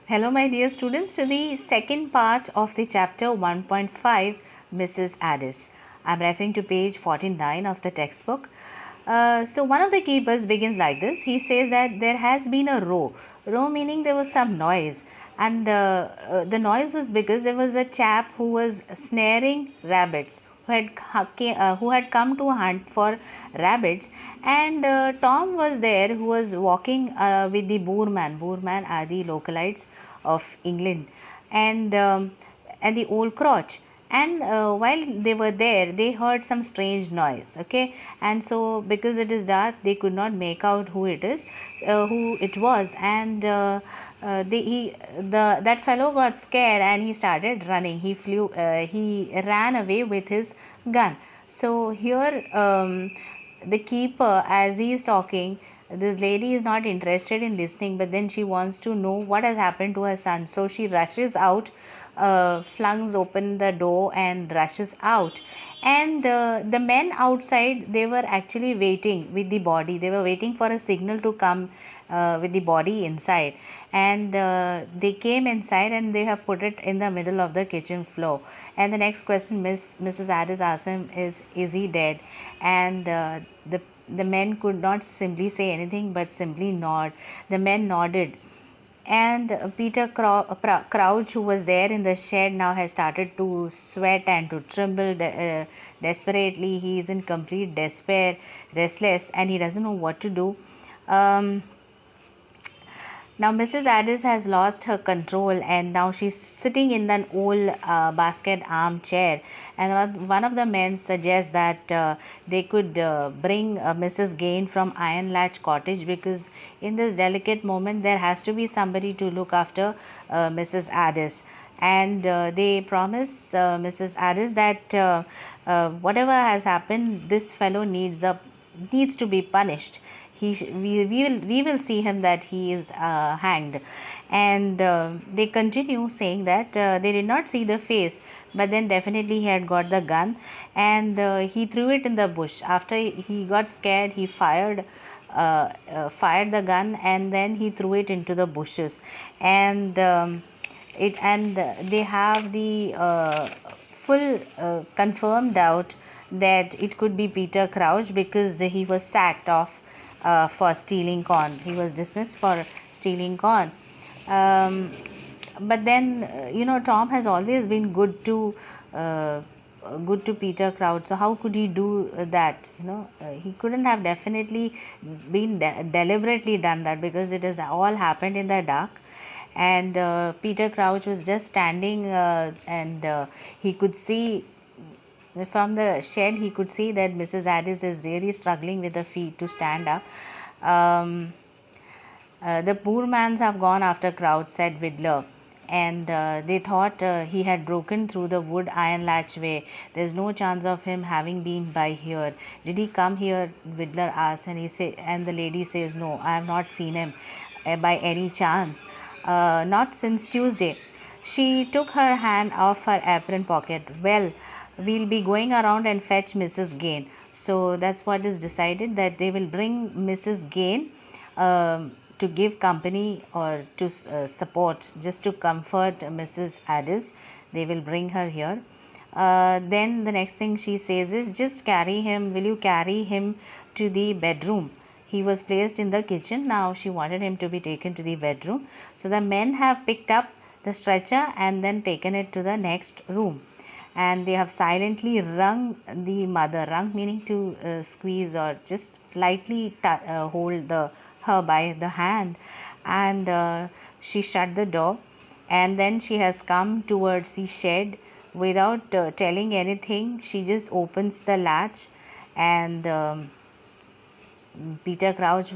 Hello, my dear students, to the second part of the chapter 1.5, Mrs. Addis. I'm referring to page 49 of the textbook. So, one of the keepers begins like this. He says that there has been a row. Row meaning there was some noise, and the noise was because there was a chap who was snaring rabbits who had come to hunt for rabbits, and Tom was there, who was walking with the boorman are the localites of England, and the old crotch. And while they were there, they heard some strange noise. Okay, and so because it is dark, they could not make out who it was, and that fellow got scared and he started running. He ran away with his gun. So here, the keeper, as he is talking, this lady is not interested in listening, but then she wants to know what has happened to her son. So she rushes out, flings open the door and rushes out. And the men outside, they were actually waiting with the body. They were waiting for a signal to come with the body inside. And they came inside and they have put it in the middle of the kitchen floor. And the next question Mrs. Addis asked him is he dead? And the men could not simply say anything but simply nod. The men nodded, and Peter Crouch, who was there in the shed, now has started to sweat and to tremble desperately. He is in complete despair, restless, and he doesn't know what to do. Now Mrs. Addis has lost her control, and now she's sitting in an old basket armchair. And one of the men suggests that they could bring Mrs. Gain from Iron Latch Cottage, because in this delicate moment there has to be somebody to look after Mrs. Addis. And they promise Mrs. Addis that whatever has happened, this fellow needs to be punished. We will see him that he is hanged. And they continue saying that they did not see the face, but then definitely he had got the gun, and he threw it in the bush. After he got scared, he fired the gun, and then he threw it into the bushes. And they have the full confirmed doubt that it could be Peter Crouch, because he was sacked off for stealing corn. He was dismissed for stealing corn. But then, Tom has always been good to Peter Crouch. So how could he do that? He couldn't have definitely been deliberately done that, because it has all happened in the dark. And Peter Crouch was just standing, and he could see from the shed, he could see that Mrs. Addis is really struggling with her feet to stand up. The poor mans have gone after Crouch, said Vidler, and they thought he had broken through the wood iron latchway. There's no chance of him having been by here. Did he come here? Vidler asked, and the lady says, no, I have not seen him by any chance. Not since Tuesday. She took her hand off her apron pocket. Well, we'll be going around and fetch Mrs. Gain. So that's what is decided, that they will bring Mrs. Gain to give company, or to support, just to comfort Mrs. Addis. They will bring her here. Then the next thing she says is, just carry him. Will you carry him to the bedroom? He was placed in the kitchen. Now she wanted him to be taken to the bedroom. So the men have picked up the stretcher and then taken it to the next room. And they have silently wrung the mother, wrung meaning to squeeze or just lightly hold her by the hand. And she shut the door, and then she has come towards the shed without telling anything. She just opens the latch, and Peter Crouch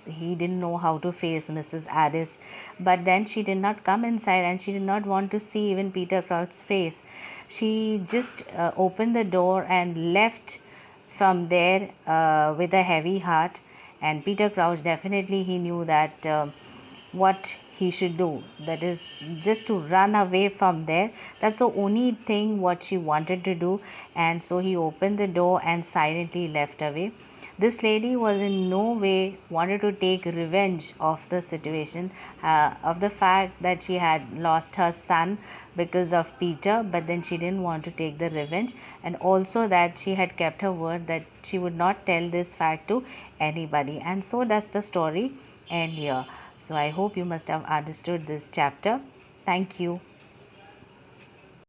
he didn't know how to face Mrs. Addis, but then she did not come inside, and she did not want to see even Peter Crouch's face. She just opened the door and left from there with a heavy heart. And Peter Crouch, definitely he knew that what he should do, that is just to run away from there. That's the only thing what she wanted to do. And so he opened the door and silently left away. This lady was in no way wanted to take revenge of the situation, of the fact that she had lost her son because of Peter, but then she didn't want to take the revenge, and also that she had kept her word that she would not tell this fact to anybody. And so does the story end here. So I hope you must have understood this chapter. Thank you.